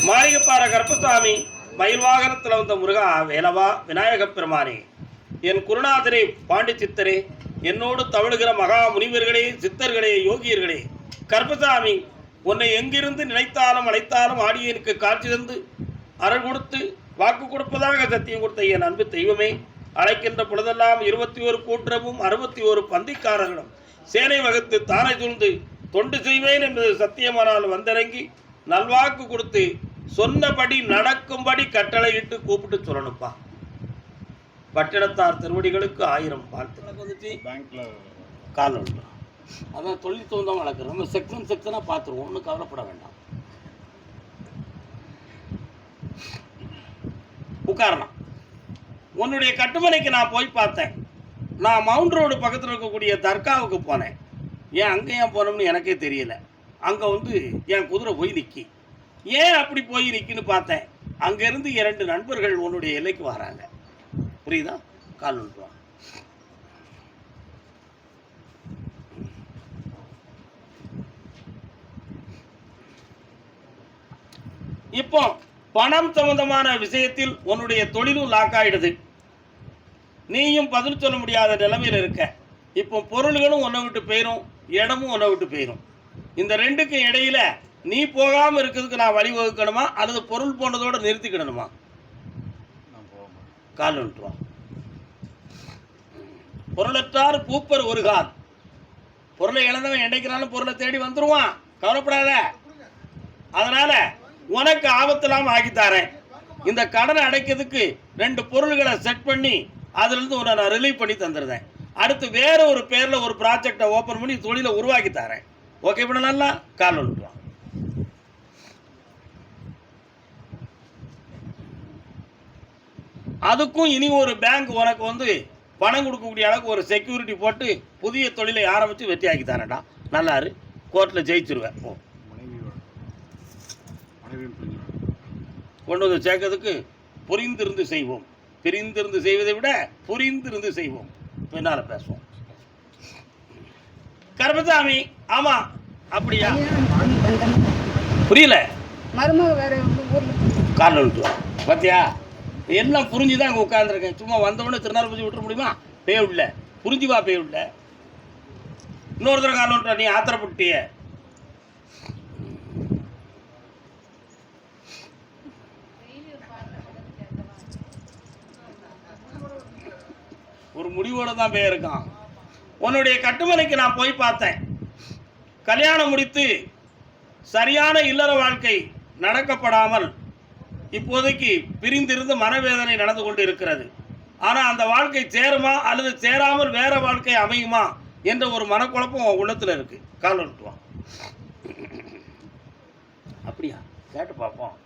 மாளிகைப்பாற கருப்பசாமி மயில் வாகனத்தில் வந்த முருகா வேலவா விநாயகப் பெருமானே, என் குருநாதரே பாண்டி சித்தரே, என்னோடு தவழுகிற மகா முனிவர்களே, சித்தர்களே, யோகியர்களே, கருப்பசாமி உன்னை எங்கிருந்து நினைத்தாலும் அழைத்தாலும் ஆடியனுக்கு காட்சி தந்து அருள் கொடுத்து வாக்கு கொடுப்பதாக சத்தியம் கொடுத்த என் அன்பு தெய்வமே, அழைக்கின்ற பொழுதெல்லாம் 21 கூற்றமும் 61 பந்திக்காரர்களும் சேனை வகுத்து தானை சூழ்ந்து தொண்டு செய்வேன் என்பது சத்தியமானால் வந்திறங்கி நல்வாக்கு கொடுத்து சொன்னபடி நடக்கும்படி கட்டளையிட்டு கூப்பிட்டு சொல்லணும்ப்பா. பட்டினத்தார் திருவடிகளுக்கு 1000 வாழ்த்து. வந்துச்சு கால் அதான் தொழில் தகுந்தவங்க வளர்க்குறோம். நம்ம செக்ஷனாக பார்த்துருவோம், ஒன்றும் கவலைப்பட வேண்டாம். உட்காரலாம். உன்னுடைய கட்டுமனைக்கு நான் போய் பார்த்தேன். நான் மவுண்ட் ரோடு பக்கத்தில் இருக்கக்கூடிய தர்காவுக்கு போனேன். ஏன் அங்கே ஏன் போனோம்னு எனக்கே தெரியல. அங்கே என் குதிரை போய் நிற்கி. ஏன் அப்படி போய் நிற்கின்னு பார்த்தேன். அங்கேருந்து 2 நண்பர்கள் உன்னுடைய எல்லைக்கு வராங்க. புரியுதா? கால் நுட்பம். இப்போ பணம் சம்பந்தமான விஷயத்தில் உன்னுடைய தொழிலும் லாக் ஆயிடுது. நீயும் பதில் சொல்ல முடியாத நிலைமையில் இருக்க. இப்போ பொருள்களும் உன்னை விட்டு போயிடும், இடமும் உன்னை விட்டு போயிடும். இந்த ரெண்டுக்கும் இடையில நீ போகாமல் இருக்கிறதுக்கு நான் வழிவகுக்கணுமா அல்லது பொருள் போனதோடு நிறுத்திக்கிடணுமா? கால் விட்டுருவான். பொருளற்றார் பூப்பர் ஒரு கால். பொருளை இழந்தவன் என்றைக்கிறாலும் பொருளை தேடி வந்துருவான். கவலைப்படாத. அதனால உனக்கு ஆபத்தில்லாம ஆகித்தாரேன். இந்த கடனை அடைக்கிறதுக்கு 2 பொருள்களை செட் பண்ணி அதுலேருந்து உன்னை நான் ரிலீவ் பண்ணி தந்துடுறேன். அடுத்து வேற ஒரு பேரில் ஒரு ப்ராஜெக்டை ஓப்பன் பண்ணி தொழிலை உருவாக்கி தரேன். ஓகே பண்ணலாம்ல? கால் விட்டுருவான். அதுக்கும் இனி ஒரு பேங்க் உனக்கு பணம் கொடுக்கக்கூடிய அளவுக்கு ஒரு செக்யூரிட்டி போட்டு புதிய தொழிலை ஆரம்பித்து வெற்றி ஆக்கி தரேன்டா. நல்லாரு. கோர்ட்டில் ஜெயிச்சிருவேன். கொண்டு வந்து சேர்க்கறதுக்கு புரிந்திருந்து செய்வோம். பிரிந்திருந்து செய்வதை விட புரிந்திருந்து செய்வோம். பின்னால பேசுவோம். கருப்பசாமி. ஆமா, அப்படியா? புரியல. காலில் விட்டுருவோம். பார்த்தியா, எல்லாம் புரிஞ்சுதான் அங்கே உட்காந்துருக்கேன். சும்மா வந்தவொடனே திருநாள் விட்டுற முடியுமா? பேய் விடல. புரிஞ்சு வா, பேய் விடல. இன்னொருத்தர காலில் விட்டுற. நீ ஆத்திரப்பட்டிய. ஒரு முடிவோட தான் போயிருக்கான். உன்னுடைய கட்டுமனைக்கு நான் போய் பார்த்தேன். கல்யாணம் முடித்து சரியான இல்லற வாழ்க்கை நடக்கப்படாமல் இப்போதைக்கு பிரிந்திருந்து மனவேதனை நடந்து கொண்டு இருக்கிறது. ஆனால் அந்த வாழ்க்கை சேருமா அல்லது சேராமல் வேற வாழ்க்கை அமையுமா என்ற ஒரு மனக்குழப்பம் உள்ளத்தில் இருக்கு. கால் விட்டுவான். அப்படியா? கேட்டு பார்ப்போம்.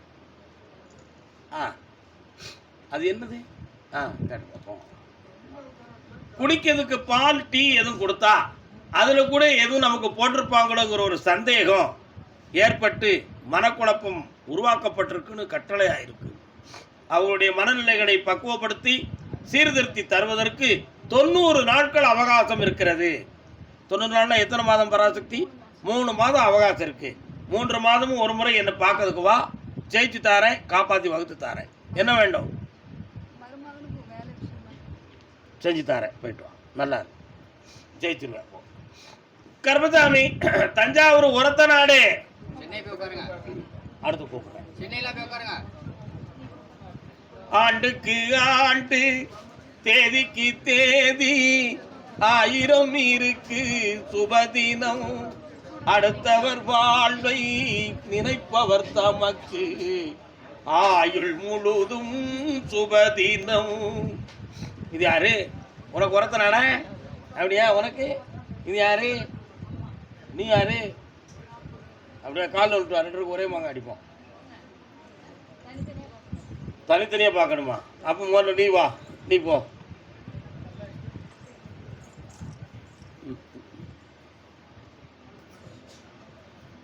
அது என்னது? கேட்டு பார்ப்போம். குடிக்கிறதுக்கு பால், டீ எதுவும் கொடுத்தா அதில் கூட எதுவும் நமக்கு போட்டிருப்பாங்களோங்கிற ஒரு சந்தேகம் ஏற்பட்டு மனக்குழப்பம் உருவாக்கப்பட்டிருக்குன்னு கட்டளை ஆயிருக்கு. அவங்களுடைய மனநிலைகளை பக்குவப்படுத்தி சீர்திருத்தி தருவதற்கு 90 நாட்கள் அவகாசம் இருக்கிறது. 90 நாள்னா எத்தனை மாதம் பராசக்தி? 3 மாதம் அவகாசம் இருக்கு. 3 மாதமும் ஒரு முறை என்னை பார்க்கறதுக்கு வா. ஜெயிச்சு தாரேன், காப்பாற்றி வகுத்து தாரேன். என்ன வேண்டும்? செஞ்சு தாரேன். போயிட்டு வா. நல்லா இருக்கு. ஜெயிச்சிருவேன். கருப்பசாமி. தஞ்சாவூர் உரத்த நாடு. அடுத்து கூப்பிடுறேன். ஆண்டுக்கு ஆண்டு தேதிக்கு தேதி 1000 இருக்கு சுபதினம். அடுத்தவர் வாழ்வை நினைப்பவர் தமக்கு ஆயுள் முழுதும் சுபதினம். இது யாரு? உனக்கு உரத்த நாடா? அப்படியா? உனக்கு இது யாரு? நீ யாரு? அப்படியே காலில் விட்டு 2 ஒரே மாங்க அடிப்போம். தனித்தனியாக பார்க்கணுமா? அப்போ முதல்ல நீ வா, நீ போ.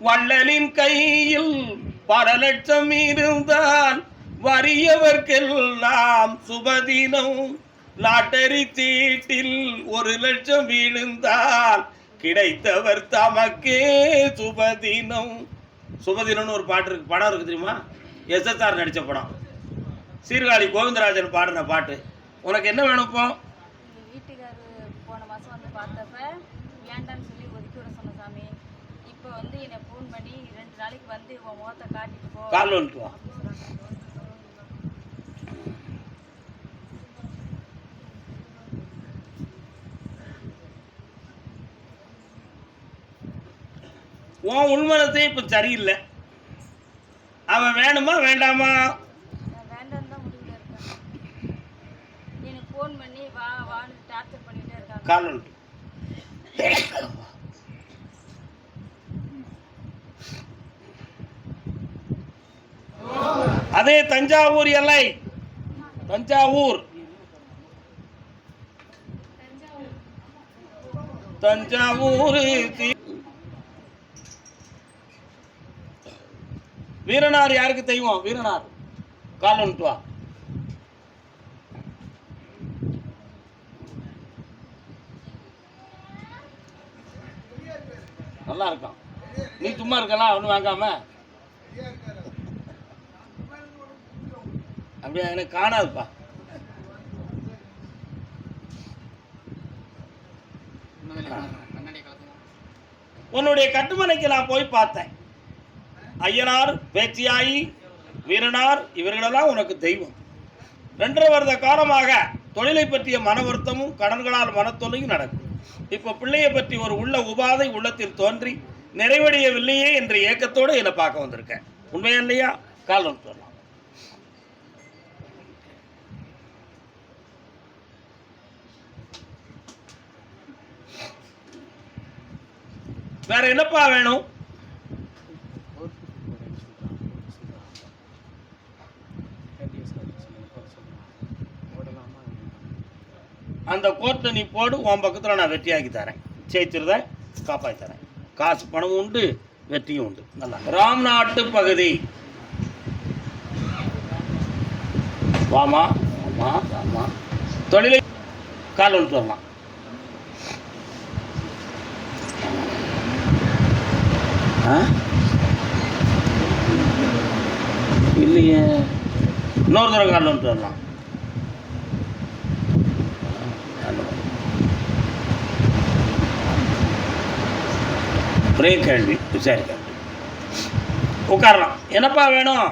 வள்ளலின் கையில் பல லட்சம் இருந்தால் வறியவர்க்கெல்லாம் சுபதினம். லாட்டரி சீட்டில் 1 லட்சம் விழுந்தால் கிடைத்தவர் தமக்கே சுபதினம். சுபதினம்னு ஒரு பாட்டு இருக்கு, படம் இருக்கு தெரியுமா? எஸ்எஸ்ஆர் நடித்த படம். சீர்காழி கோவிந்தராஜன் பாடின பாட்டு. உனக்கு என்ன வேணும் இப்போ? வீட்டுக்காரரு போன மாதம் வந்து பார்த்தப்ப வேண்டான்னு சொல்லி ஒதுக்கி விட சொன்ன சாமி. இப்போ வந்து என்னை ஃபோன் பண்ணி 2 நாளைக்கு வந்து உன் முகத்தை காட்டிட்டு போ, கால் வந்துட்டு வா. உன் உள்மனத்தை இப்போ சரியில்லை. அவன் வேணுமா வேண்டாமா? வேண்டான்னு தான் முடிவில் இருக்கேன். எனக்கு ஃபோன் பண்ணி வா வான்னு டார்ச்சர் பண்ணிகிட்டே இருக்காங்க. கால் வந்துட்டு அதே தஞ்சாவூர் எல்லை. தஞ்சாவூர் தஞ்சாவூர் வீரனார் யாருக்கு தெய்வம்? வீரனார். கால் வந்துட்டு வா. நல்லா இருக்கான். நீ சும்மா இருக்கலாம் ஒன்றும் வாங்காம. அப்படியா? எனக்கு காணாதுப்பா. உன்னுடைய கட்டுமனைக்கு நான் போய் பார்த்தேன். ஐயனார், பேச்சியாயி, வீரனார் இவர்களெல்லாம் உனக்கு தெய்வம். 2.5 வருட காலமாக தொழிலை பற்றிய மன வருத்தமும் கடன்களால் மனத்தொல்லையும் நடக்கும். இப்போ பிள்ளையை பற்றி ஒரு உள்ள உபாதை உள்ளத்தில் தோன்றி நிறைவடையவில்லையே என்ற ஏக்கத்தோடு என்னை பார்க்க வந்திருக்கேன். உண்மையா இல்லையா? கால் வந்து சொல்லலாம். வேற என்னப்பா வேணும்? அந்த கோர்ட்டை நீ போடு, உன் பக்கத்தில் நான் வெற்றியாக்கி தரேன். ஜெயிச்சிருந்தேன், காப்பாற்றி தரேன். காசு பணம் உண்டு, வெற்றியும் உண்டு. நல்லா. ராம்நாட்டு பகுதி. வாமா வாமா வாமா. தொழிலை கால் ஒன்று சொல்லலாம். இல்லையே, இன்னொரு தடவை கால் ஒன்று வரலாம். ஒரே கேள்வி, விசாரிக்க உட்காரலாம். என்னப்பா வேணும்?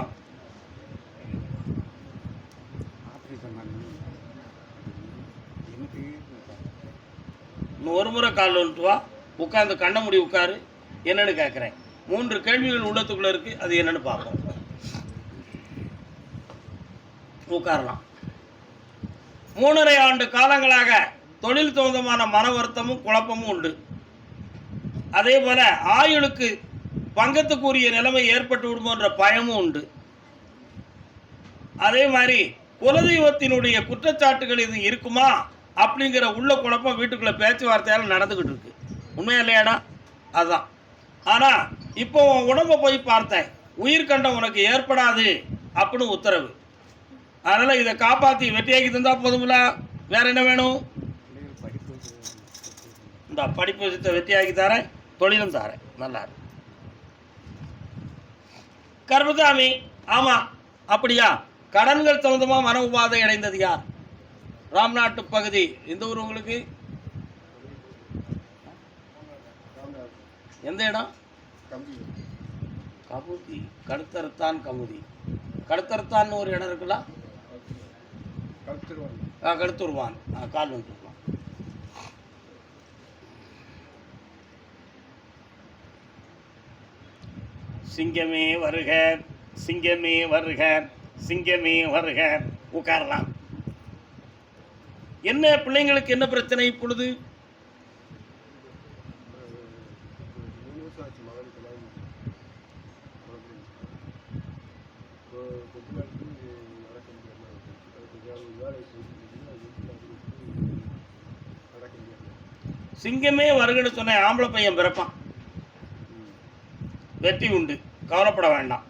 இன்னும் ஒரு முறை கால் வந்துட்டு வா. உட்காந்து கண்ண முடி உட்காரு. என்னன்னு கேட்குறேன். 3 கேள்விகள் உள்ளத்துக்குள்ளே இருக்குது. அது என்னன்னு பார்ப்போம். உட்காரலாம். 3.5 ஆண்டு காலங்களாக தொழில் சம்பந்தமான மன வருத்தமும் குழப்பமும் உண்டு. அதே போல ஆயுளுக்கு பங்கத்துக்குரிய நிலைமை ஏற்பட்டு விடுமோன்ற பயமும் உண்டு. அதே மாதிரி குலதெய்வத்தினுடைய குற்றச்சாட்டுகள் இது இருக்குமா அப்படிங்கிற உள்ள குழப்பம் வீட்டுக்குள்ள பேச்சுவார்த்தையால் நடந்துக்கிட்டு இருக்கு. உண்மையா இல்லையாடா? அதுதான். ஆனால் இப்போ உன் உடம்பை போய் பார்த்தேன். உயிர்கண்டம் உனக்கு ஏற்படாது அப்படின்னு உத்தரவு. அதனால் இதை காப்பாற்றி வெற்றியாக்கி தந்தால் போதுங்களா? வேற என்ன வேணும்? இந்த படிப்பு விஷயத்தை வெற்றியாக்கி தரேன், தொழிலும் தரேன். நல்லா இருக்கு. கர்மசாமி. ஆமாம், அப்படியா? கடன்கள் சம்பந்தமாக மன உபாதை அடைந்தது யார்? ராம்நாட்டு பகுதி. எந்த ஊர் உங்களுக்கு? எந்த இடம்? கமுதி. கடுத்தறுத்தான் கமுதி. கடுத்தறுத்தான்னு ஒரு இடம் இருக்குல்ல? கடுத்துருவான். கால் வந்துருக்கலாம். சிங்கமே வருக, சிங்கமே வருக, சிங்கமே வருக. உட்காரலாம். என்ன பிள்ளைங்களுக்கு என்ன பிரச்சனை இப்பொழுது? சிங்கமே வருகன்னு சொன்ன ஆம்பளை பையன் பிறப்பான், வெற்றி உண்டு, கவலைப்பட வேண்டாம்.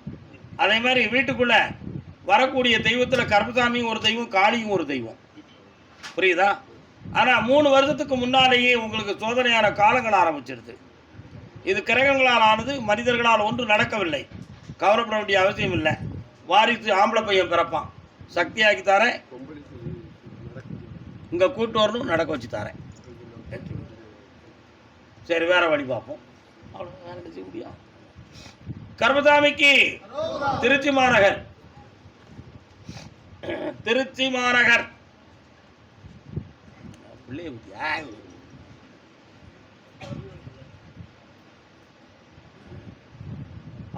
அதே மாதிரி வீட்டுக்குள்ள வரக்கூடிய தெய்வத்தில் கர்மசாமியும் ஒரு தெய்வம், காளியும் ஒரு தெய்வம். புரியுதா? ஆனால் 3 வருஷத்துக்கு முன்னாலேயே உங்களுக்கு சோதனையான காலங்கள் ஆரம்பிச்சிருது. இது கிரகங்களால் ஆனது, மனிதர்களால் ஒன்று நடக்கவில்லை. கவலைப்பட வேண்டிய அவசியம் இல்லை. வாரிசு ஆம்பளை பையன் பிறப்பான், சக்தியாக்கி தரேன், இங்கே கூட்டு வரணும், நடக்க வச்சு தரேன். சரி, வேற வழி பார்ப்போம். அவ்வளோ வேற என்ன செய்ய முடியும்? கர்மசாமிக்கு திருச்சி மாநகர், திருச்சி மாநகர்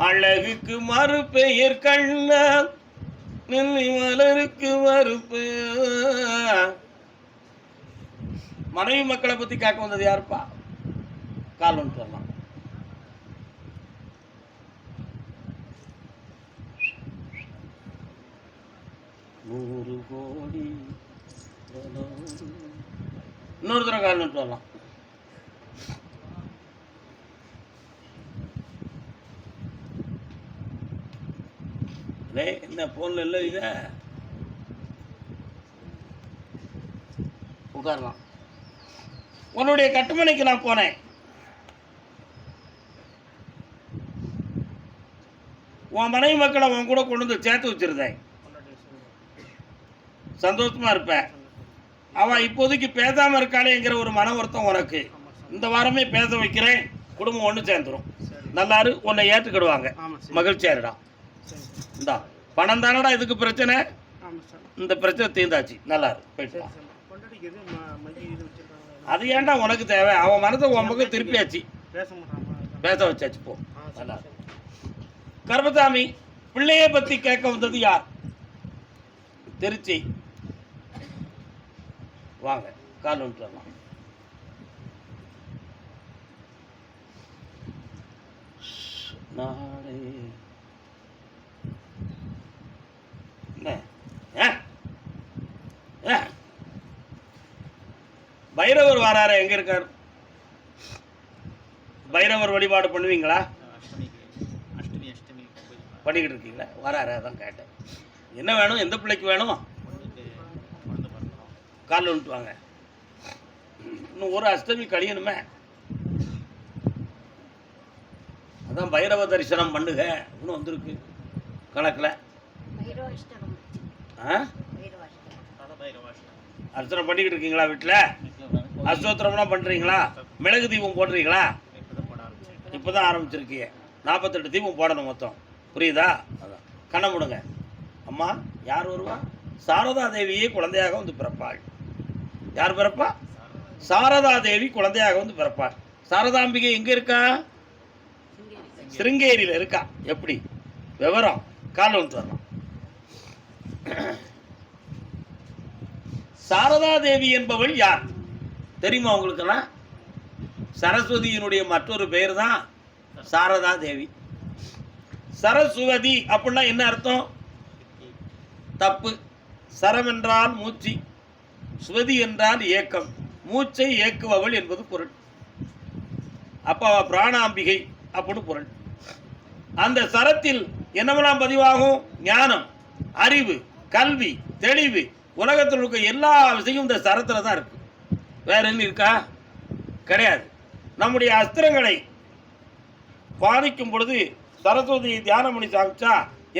அழகுக்கு மறுபெயர் கண்ணா, நெல்லி மலருக்கு மறுபெயர். மனைவி மக்களை பத்தி கேட்க வந்தது யாருப்பா? கால் ஒன்று வரலாம். நூறு கோடி இன்னொரு தடவை கால் ஒன்று வரலாம். என்ன போன்ல இல்லை, இத உட்காரலாம். உன்னுடைய கட்டுமனைக்கு நான் போனேன். உன் மனைவி மக்களை உன் கூட கொண்டு வந்து சேர்த்து வச்சிருந்தேன். சந்தோஷமா இருப்பேன். அவன் இப்போதைக்கு பேசாம இருக்காளேங்கிற ஒரு மன வருத்தம் உனக்கு. இந்த வாரமே பேச வைக்கிறேன், குடும்பம் ஒன்று சேர்ந்துடும். நல்லாரு, உன்னை ஏற்றுக்கிடுவாங்க, மகிழ்ச்சியாருடா. இந்தா பணம் தானடா இதுக்கு பிரச்சனை, இந்த பிரச்சனை தீர்ந்தாச்சு. நல்லாரு, போயிட்டு அது ஏன்டா உனக்கு தேவை? அவன் மனதை உன் பக்கம் திருப்பியாச்சு, பேச வச்சாச்சு. போ. நல்லா கர்மசாமி, பிள்ளையை பத்தி கேட்க வந்தது யார்? திருச்சி. வாங்க, கால் ஒன்று வரலாம். நாளே பைரவர் வாராரு, எங்க இருக்கார்? பைரவர் வழிபாடு பண்ணுவீங்களா? பண்ணிக்கிட்டு இருக்கீங்களா? வராரு, அதான் கேட்டேன். என்ன வேணும்? எந்த பிள்ளைக்கு வேணும்? கால் வந்துட்டு வாங்க. இன்னும் ஒரு அஷ்டமி கழியணுமே. அதான் பைரவ தரிசனம் பண்ணுக இன்னும் வந்திருக்கு கணக்கில். அர்ச்சனை பண்ணிக்கிட்டு இருக்கீங்களா? வீட்டில் அஸ்தோத்திரம்லாம் பண்ணுறீங்களா? மிளகு தீபம் போடுறீங்களா? இப்போ தான் ஆரம்பிச்சிருக்கீங்க. 48 தீபம் போடணும் மொத்தம். புரியுதா? அதான் கண்ணை முடுங்க. அம்மா யார் வருவா? சாரதா தேவியே குழந்தையாக வந்து பிறப்பாள். யார் பிறப்பா? சாரதா தேவி குழந்தையாக வந்து பிறப்பாள். சாரதாம்பிகை எங்கே இருக்கா? சிருங்கேரியில் இருக்கா. எப்படி விவரம்? கால் வந்து வரலாம். சாரதா தேவி என்பவள் யார் தெரியுமா உங்களுக்கெல்லாம்? சரஸ்வதியினுடைய மற்றொரு பெயர் தான் சாரதா தேவி. சரஸ்வதி அப்படின்னா என்ன அர்த்தம்? தப்பு. சரம் என்றால் மூச்சு, ஸ்வதி என்றால் ஏக்கம், மூச்சை ஏக்குபவள் என்பது பொருள். அப்ப பிராணாம்பிகை அப்படின்னு பொருள். அந்த சரத்தில் என்னவெல்லாம் பதிவாகும்? ஞானம், அறிவு, கல்வி, தெளிவு, உலகத்தில் இருக்க எல்லா விஷயமும் இந்த சரத்தில் தான் இருக்கு. வேற என்ன இருக்கா? கிடையாது. நம்முடைய அஸ்திரங்களை பாதிக்கும் பொழுது சரஸ்வதியை தியானம் பண்ணி சாப்பிச்சா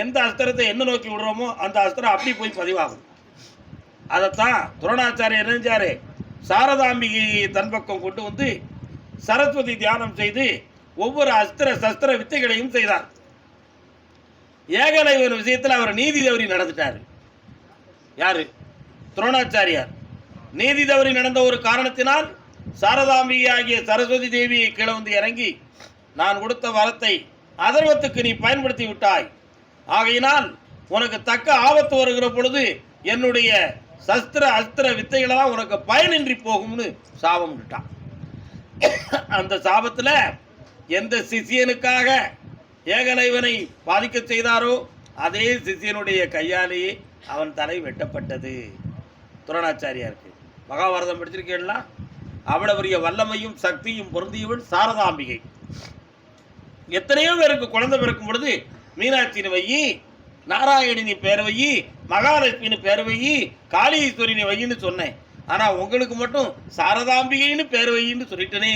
எந்த அஸ்திரத்தை என்ன நோக்கி விடுறோமோ அந்த அஸ்திரம் அப்படி போய் பதிவாகும். அதைத்தான் துரோணாச்சாரியர் நினைச்சாரு, சாரதாம்பிகையை தன் பக்கம் கொண்டு வந்து சரஸ்வதி தியானம் செய்து ஒவ்வொரு அஸ்திர சஸ்திர வித்தைகளையும் செய்தார். ஏகலைவன் விஷயத்தில் அவர் நீதி தவறி நடந்துட்டார். யாரு? துரோணாச்சாரியார். நீதி தவறி நடந்த ஒரு காரணத்தினால் சாரதாம்பிகை ஆகிய சரஸ்வதி தேவியை கீழே வந்து இறங்கி, நான் கொடுத்த வரத்தை அதர்வத்துக்கு நீ பயன்படுத்தி விட்டாய், ஆகையினால் உனக்கு தக்க ஆபத்து வருகிற பொழுது என்னுடைய சஸ்திர அஸ்திர வித்தைகளெல்லாம் உனக்கு பயனின்றி போகும்னு சாபம் விட்டான். அந்த சாபத்தில் எந்த சிஷியனுக்காக ஏகலைவனை பாதிக்க செய்தாரோ அதே சிஷியனுடைய கையாலேயே அவன் தலை வெட்டப்பட்டது. துரோணாச்சாரியாருக்கு மகாபாரதம் படிச்சிருக்கீங்களா? அவ்வளவு பெரிய வல்லமையும் சக்தியும் பொருந்தியவள் சாரதாம்பிகை. எத்தனையோ பேருக்கு குழந்தை பிறக்கும் பொழுது மீனாட்சின்னு வையி, நாராயணினி பேர் வையி, மகாலட்சுமின்னு பேர் வையி, காளீஸ்வரினி வையின்னு சொன்னேன். ஆனால் உங்களுக்கு மட்டும் சாரதாம்பிகைன்னு பேர் வையின்னு சொல்லிட்டனே.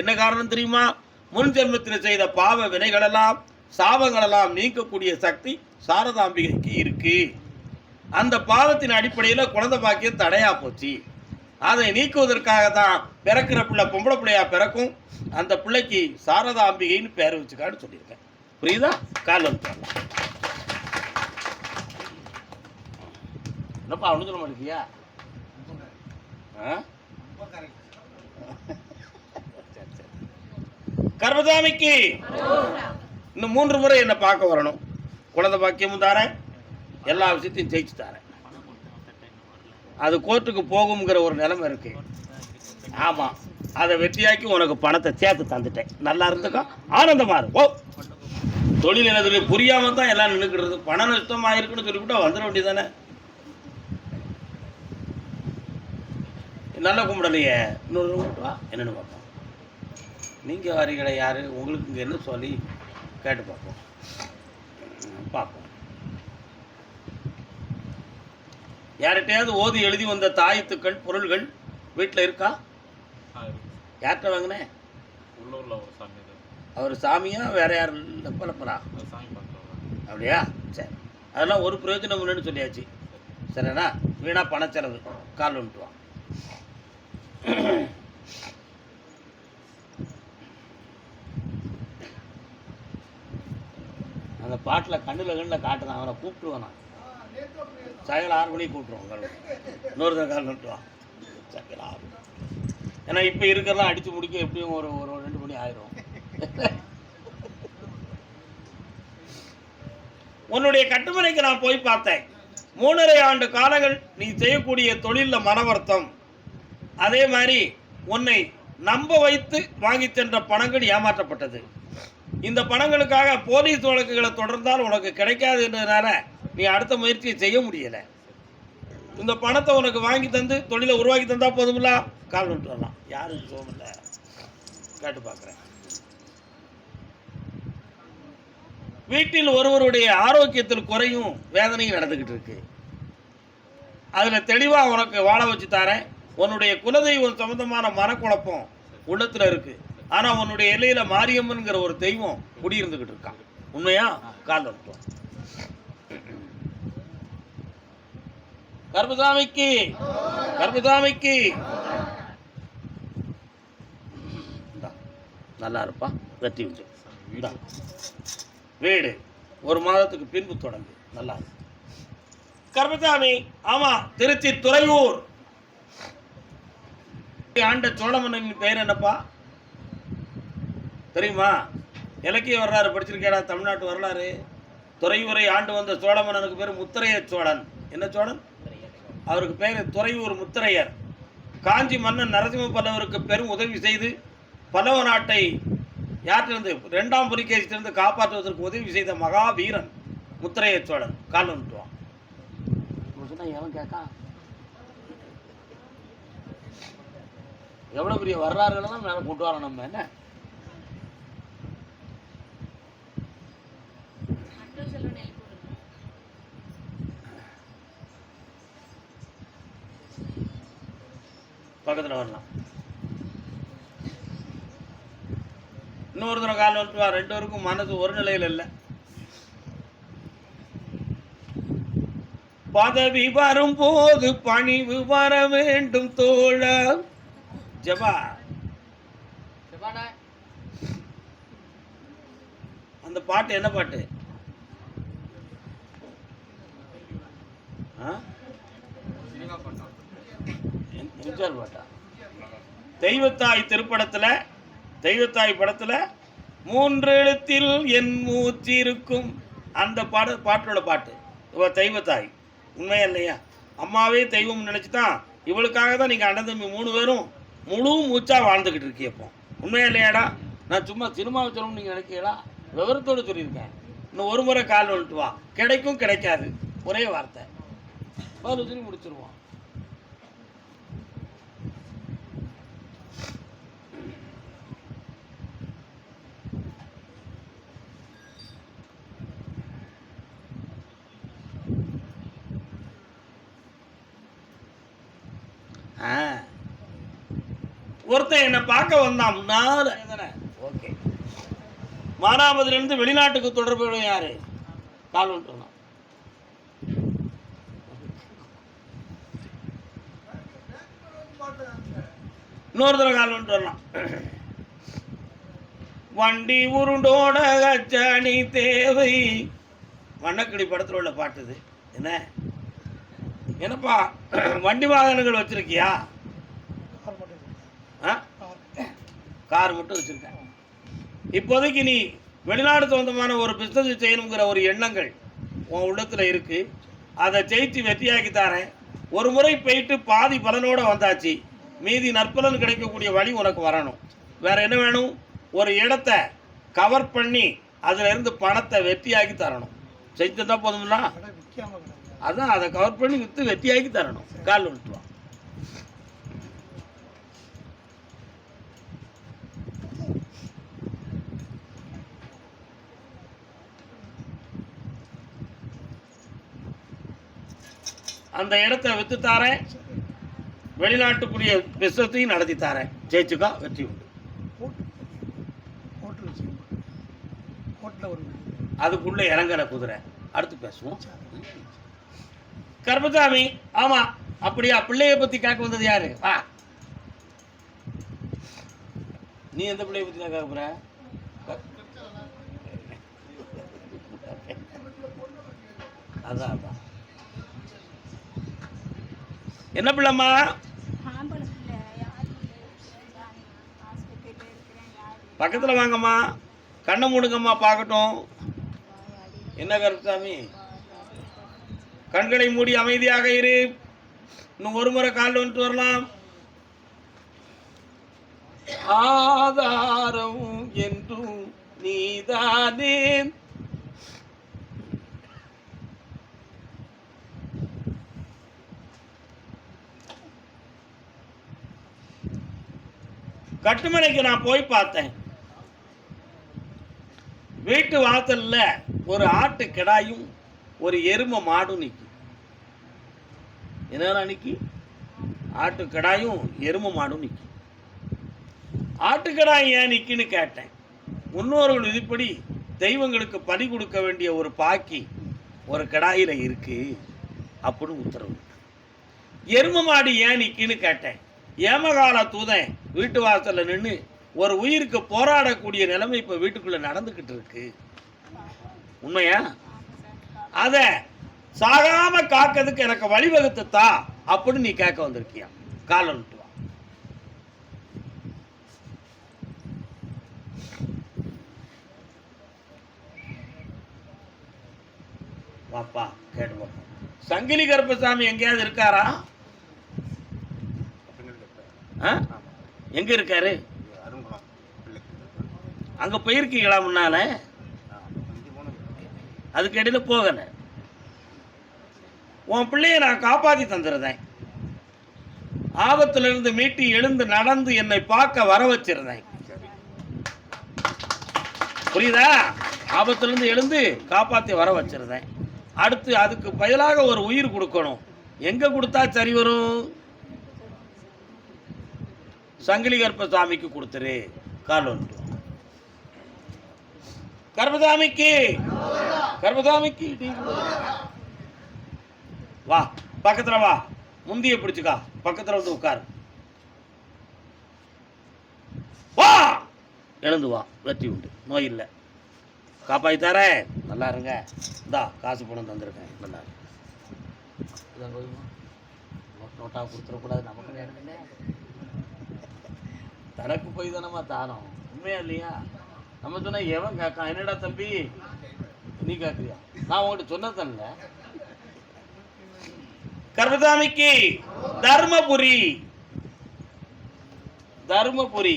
என்ன காரணம் தெரியுமா? முன் ஜென்மத்தில் செய்த பாவ வினைகளெல்லாம் சாபங்களெல்லாம் நீக்கக்கூடிய சக்தி சாரதாம்பிகைக்கு இருக்கு. அந்த பாவத்தின் அடிப்படையில் குழந்தை பாக்கியம் தடையா போச்சு. அதை நீக்குவதற்காக தான் பிறக்கிற பிள்ளை பொம்பளை பிள்ளையா பிறக்கும். அந்த பிள்ளைக்கு சாரதாம்பிகைன்னு பேர் வச்சுக்கான்னு சொல்லியிருக்கேன். புரியுதா? கால் வந்து என்னப்பா அவனு சொல்ல மாட்டேங்கியா? கர்மசாமிக்கு இன்னும் 3 முறை என்ன பார்க்க வரணும். குழந்தை பாக்கியமும் தாரேன், எல்லா விஷயத்தையும் ஜெயிச்சு தாரேன். அது கோர்ட்டுக்கு போகுங்கிற ஒரு நிலைமை இருக்கு. ஆமாம், அதை வெற்றியாக்கி உனக்கு பணத்தை சேர்த்து தந்துட்டேன். நல்லா இருந்துக்கோ, ஆனந்தமா இருக்கும். ஓ, தொழில் என்னது புரியாம தான் எல்லாம் நின்றுக்கிறது. பணம் நஷ்டமாக இருக்குன்னு சொல்லிவிட்டா வந்துட வேண்டியதானே. நல்லா கும்பிடலையே, இன்னொரு கும்பிட்டுவா என்னென்னு பார்ப்போம். நீங்கள் வாரிகளை யார், உங்களுக்கு இங்கே என்ன சொல்லி கேட்டு பார்ப்போம். யார்கிட்டையாவது ஓதி எழுதி வந்த தாயத்துக்கள் பொருள்கள் வீட்டில் இருக்கா? யார்கிட்ட வாங்கினேன்? உள்ளூரில் ஒரு சாமி. அவர் சாமியா வேற யாரும் இல்லை? பலப்பரா அப்படியா? சரி, அதெல்லாம் ஒரு பிரயோஜனம் இல்லைன்னு சொல்லியாச்சு. சரிண்ணா, வீணா பணச்செலவு. கால் வந்துட்டுவான். அந்த பாட்டில் கண்ணில் காட்டுதான். அவனை கூப்பிட்டுவானா சாயங்காலம் 6 மணிக்கு கூப்பிட்டுருவோம். இன்னொரு கால் நட்டுவான் சாயங்காலம் 6. ஏன்னா இப்போ இருக்கிறதெல்லாம் அடித்து முடிக்க எப்படியும் ஒரு 2 மணி ஆயிரும். உன்னுடைய கட்டுமனைக்கு நான் போய் பார்த்தேன். 3.5 ஆண்டு காலங்கள் நீ செய்யக்கூடிய தொழிலில் மன வருத்தம். அதே மாதிரி உன்னை நம்ப வைத்து வாங்கி சென்ற பணங்கள் ஏமாற்றப்பட்டது. இந்த பணங்களுக்காக போலீஸ் வழக்குகளை தொடர்ந்தால் உனக்கு கிடைக்காது என்றதுனால நீ அடுத்த முயற்சியை செய்ய முடியலை. இந்த பணத்தை உனக்கு வாங்கி தந்து தொழிலை உருவாக்கி தந்தா போதுமில்ல. கால் விட்டு வரலாம். யாரும் சோமில்ல கேட்டு பார்க்குறேன். வீட்டில் ஒருவருடைய ஆரோக்கியத்தில் குறையும் வேதனையும் நடந்துக்கிட்டு இருக்கு. அதில் தெளிவாக உனக்கு வாழ வச்சு தரேன். உன்னுடைய குலதெய்வம் சம்பந்தமான மனக்குழப்பம் உள்ளத்தில் இருக்கு. ஆனால் உன்னுடைய எல்லையில் மாரியம்மன்கிற ஒரு தெய்வம் குடியிருந்துக்கிட்டு இருக்கான். உண்மையா? கால் வந்துட்டோம். கர்மசாமிக்கு கர்மசாமிக்கு நல்லா இருப்பா. வெற்றி உண்டு. வீடு 1 மாதத்துக்கு பின்பு தொடங்கு. நல்லா இருக்கு கர்மசாமி. ஆமா, திருச்சி துறையூர் ஆண்ட சோழ மன்னனின் பெயர் என்னப்பா தெரியுமா? இலக்கிய வரலாறு படிச்சிருக்கேடா? தமிழ்நாட்டு வரலாறு. துறையூரை ஆண்டு வந்த சோழ மன்னனுக்கு பேர் முத்திரைய சோழன். என்ன சோழன்? அவருக்கு பேர் துறையூர் முத்திரையர். காஞ்சி மன்னன் நரசிம்ம பல்லவருக்கு பெரும் உதவி செய்து பல்லவ நாட்டை யார்ட்டிருந்து 2ஆம் புலிகேசியிலிருந்து காப்பாற்றுவதற்கு உதவி செய்த மகாவீரன் முத்திரைய சோழன். கால் வந்துட்டுவான். எவன் கேட்கா? எவ்வளோ பெரிய வரலாறுகளெல்லாம் மேலே கொண்டு வரோம் நம்ம. என்ன பக்கத்தில் வரலாம். இன்னொரு தடவை கால் வந்துட்டு வா. 2 பேருக்கும் மனசு ஒரு நிலையில் இல்லை. பதவி வரும்போது பணிவு வர வேண்டும் தோழா. ஜபா அந்த பாட்டு என்ன பாட்டு? பாட்டா? தெய்வத்தாய் திருப்படத்துல, தெய்வத்தாய் படத்துல 3 எழுத்தில் என் மூச்சு இருக்கும். அந்த பாட்டோட பாட்டு தெய்வத்தாய். உண்மையா இல்லையா? அம்மாவே தெய்வம் நினைச்சுதான் இவளுக்காக தான் நீங்க அண்ணன் தம்பி 3 பேரும் முழு மூச்சா வாழ்ந்துகிட்டு இருக்கியப்போ. உண்மையா இல்லையாடா? நான் சும்மா சினிமா வச்சோம்னு நீங்க நினைக்கிறீங்களா? விவரத்தோடு சொல்லியிருக்கேன். இன்னும் 1 முறை கால் வந்துட்டு வா. கிடைக்கும் கிடைக்காது ஒரே வார்த்தை. சொல்லி முடிச்சிருவோம். ஒருத்தன் என்னை பார்க்க வந்தான் முன்னால. ஓகே, மானாமதுலேருந்து வெளிநாட்டுக்கு தொடர்பு யாரு? கால் வந்துட்டு இன்னொரு தடவை கால் வந்துட்டு வரலாம். வண்டி உருண்டோட கச்சாணி தேவை. வண்ணக்கிளி படத்தில் உள்ள பாட்டு இது. என்ன என்னப்பா வண்டி வாகனங்கள் வச்சிருக்கியா? கார் மட்டும் வச்சிருக்கேன். இப்போதைக்கு நீ வெளிநாடு சொந்தமான ஒரு பிஸ்னஸ் செய்யணுங்கிற ஒரு எண்ணங்கள் உன் உள்ளத்தில் இருக்கு. அதை ஜெயிச்சு வெற்றியாக்கி தரேன். ஒரு முறை போயிட்டு பாதி பலனோட வந்தாச்சு, மீதி நற்பலன் கிடைக்கக்கூடிய வழி உனக்கு வரணும். வேற என்ன வேணும்? ஒரு இடத்த கவர் பண்ணி அதுல இருந்து பணத்தை வெற்றியாக்கி தரணும். செஞ்சுட்டா போதும்ல? அதான் அதை கவர் பண்ணி விற்று வெற்றியாக்கி தரணும். கால் விட்டுருவான். அந்த இடத்த வித்து தாரேன், வெளிநாட்டுக்குரிய பிசினஸையும் நடத்தி தாரேன். ஜெயிச்சுக்கா, வெற்றி உண்டு. அதுக்குள்ள இறங்கல குதிரை. அடுத்து பேசுவோம். கர்மசாமி, ஆமா அப்படியா? பிள்ளைய பத்தி கேட்க வந்தது யாரு? நீ எந்த பிள்ளைய பத்தி கேட்க போற? அதான் அதான். என்ன பிள்ளைம்மா? பக்கத்துல வாங்கம்மா, கண்ணை மூடுங்கம்மா பார்க்கட்டும். என்ன கருப்பசாமி? கண்களை மூடி அமைதியாக இரு. இன்னும் ஒரு முறை கால் வந்துட்டு வரலாம். ஆதாரம் என்றும் நீதானே, கட்டுமனைக்கு நான் போய் பார்த்தேன். வீட்டு வாசல்ல ஒரு ஆட்டு கிடாயும் ஒரு எருமை மாடும் நிக்கி. என்ன நிக்கி? ஆட்டு கிடாயும் எருமை மாடும் நிக்கி. ஆட்டு கிடாய் ஏன் நிக்கின்னு கேட்டேன். முன்னோர்கள் விதிப்படி தெய்வங்களுக்கு பலி கொடுக்க வேண்டிய ஒரு பாக்கி ஒரு கிடாயில இருக்கு அப்படின்னு உத்தரவு. எருமை மாடு ஏன் நிக்கின்னு கேட்டேன். ஏமகால தூதன் வீட்டு வாசல்ல நின்று ஒரு உயிருக்கு போராடக்கூடிய நிலைமை இப்ப வீட்டுக்குள்ள நடந்துகிட்டு இருக்கு. உண்மையா? அத சாகாம காக்கிறதுக்கு எனக்கு வழிவகுத்துத்தா அப்படின்னு நீ கேட்க வந்திருக்கியா? கால விட்டு வா. வாப்பா கேட்டு. சங்கிலி கருப்பசாமி எங்கேயாவது இருக்காரா? எங்க இருக்காரு? அங்க போயிருக்கீங்களா முன்னால? அதுக்கு இடையில போகல. உன் பிள்ளைய நான் காப்பாத்தி தந்துருந்தேன். ஆபத்துல இருந்து மீட்டி எழுந்து நடந்து என்னை பார்க்க வர வச்சிருந்தேன். புரியுதா? ஆபத்துல இருந்து எழுந்து காப்பாத்தி வர வச்சிருந்தேன். அடுத்து அதுக்கு பதிலாக ஒரு உயிர் கொடுக்கணும். எங்க கொடுத்தா சரி வரும்? சங்கிலி கருப்பசாமிக்கு கொடுத்துரு. கால் ஒன்று. கருப்பசாமிக்கு, கருப்பசாமிக்கு வா, பக்கத்துல வா, முந்திய பிடிச்சுக்கா, பக்கத்துல வந்து உட்காரு. வா, எழுந்து வா, வெற்றி உண்டு, நோய் இல்லை. காப்பாத்தி தர. நல்லா இருங்க. இந்தா காசு பணம் தந்திருக்கேன். நல்லா நோட்டா கொடுத்துடக்கூடாது. நமக்கு நேரம் இல்லை. தனக்கு போய் தானம்மா தானம். உண்மையா இல்லையா? நம்ம சொன்ன எவன் கேட்கான்? என்னடா தம்பி நீ கேட்குறியா? நான் உங்கள்கிட்ட சொன்னதில்ல. கர்மசாமிக்கு தர்மபுரி, தர்மபுரி.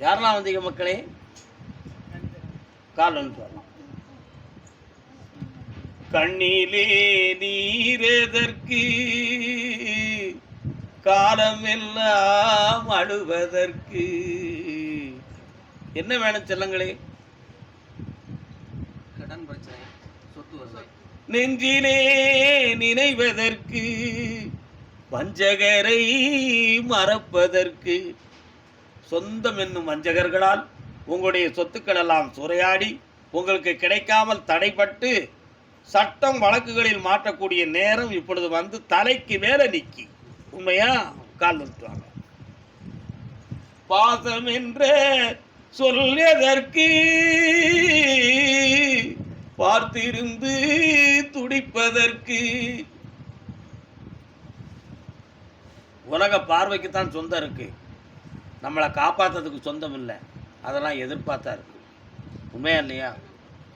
யாரெல்லாம் வந்தீங்க மக்களே? கால் வந்து வரலாம். கண்ணிலே நீரெதற்கு, காலமெல்லாம் அழுவதற்கு. என்ன வேணும் செல்லங்களே? கடன் பிரச்சனை, சொத்து வசை. நெஞ்சிலே நினைவதற்கு, வஞ்சகரை மறப்பதற்கு. சொந்தம் என்னும் வஞ்சகர்களால் உங்களுடைய சொத்துக்கள் எல்லாம் சூறையாடி உங்களுக்கு கிடைக்காமல் தடைப்பட்டு சட்டம் வழக்குகளில் மாற்றக்கூடிய நேரம் இப்பொழுது வந்து தலைக்கு மேல நிக்கி. உண்மையா? கால் நிறுத்துவாங்க. பாசம் என்ற சொல்வதற்கு பார்த்திருந்து துடிப்பதற்கு. உலக பார்வைக்குத்தான் சொந்தம் இருக்கு, நம்மளை காப்பாற்றுறதுக்கு சொந்தம் இல்லை. அதெல்லாம் எதிர்பார்த்தா இருக்கு. உண்மையா இல்லையா?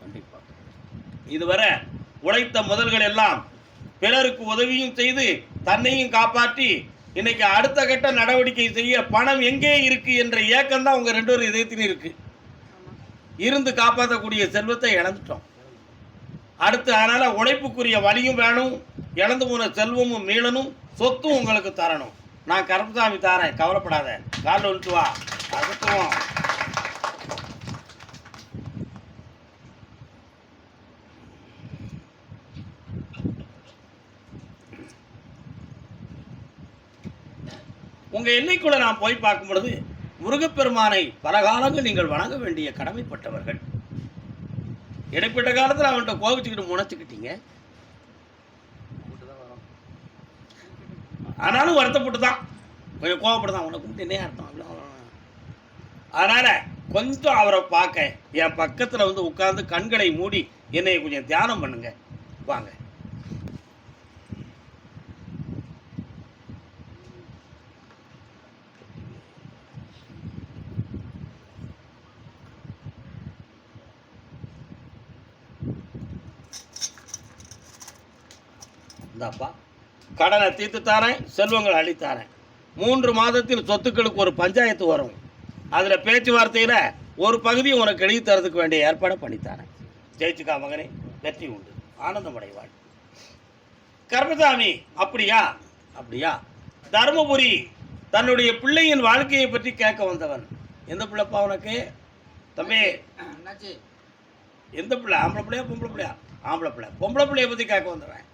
கண்டிப்பா. இதுவரை உழைத்த முதல்கள் எல்லாம் பிறருக்கு உதவியும் செய்து தன்னையும் காப்பாற்றி இன்னைக்கு அடுத்த கட்ட நடவடிக்கை செய்ய பணம் எங்கே இருக்கு என்ற ஏக்கம் தான் உங்க ரெண்டு பேரும் இதயத்திலும் இருக்கு. இருந்து காப்பாற்றக்கூடிய செல்வத்தை இழந்துட்டோம். அடுத்து அதனால உழைப்புக்குரிய வழியும் வேணும், இழந்து போன செல்வமும் மீளனும், சொத்தும் உங்களுக்கு தரணும். நான் கருப்பசாமி தாரேன், கவலைப்படாத. காலில் வந்துட்டு வா, அதுக்கும் உங்க எல்லைக்குள்ள நான் போய் பார்க்கும் பொழுது முருகப்பெருமானை பல காலங்கள் நீங்கள் வணங்க வேண்டிய கடமைப்பட்டவர்கள். இடைப்பட்ட காலத்தில் அவன்கிட்ட கோபிச்சுக்கிட்டு முனைச்சுக்கிட்டீங்க. ஆனாலும் வருத்தப்பட்டு தான், கொஞ்சம் கோவப்பட்டு தான். உனக்கு கும்பிட்டு என்ன அர்த்தம்? அதனால கொஞ்சம் அவரை பார்க்க என் பக்கத்தில் வந்து உட்கார்ந்து கண்களை மூடி என்னை கொஞ்சம் தியானம் பண்ணுங்க. வாங்க. இந்தாப்பா, கடனை தீர்த்து தாரேன், செல்வங்கள் அளித்தாரேன். 3 மாதத்தில் சொத்துக்களுக்கு ஒரு பஞ்சாயத்து வரும். அதில் பேச்சுவார்த்தையில் ஒரு பகுதியை உனக்கு எழுதி தரதுக்கு வேண்டிய ஏற்பாடை பண்ணித்தாரேன். ஜெயிச்சுக்கா மகனே, வெற்றி உண்டு, ஆனந்தமடைவாள். கருப்பசாமி, அப்படியா? அப்படியா? தருமபுரி தன்னுடைய பிள்ளையின் வாழ்க்கையை பற்றி கேட்க வந்தவன். எந்த பிள்ளைப்பா உனக்கு தம்பி? எந்த பிள்ளை? ஆம்பளை பிள்ளையா பொம்பளை பிள்ளையா? ஆம்பளை பிள்ளை. பொம்பளை பிள்ளையை பற்றி கேட்க வந்தவன்.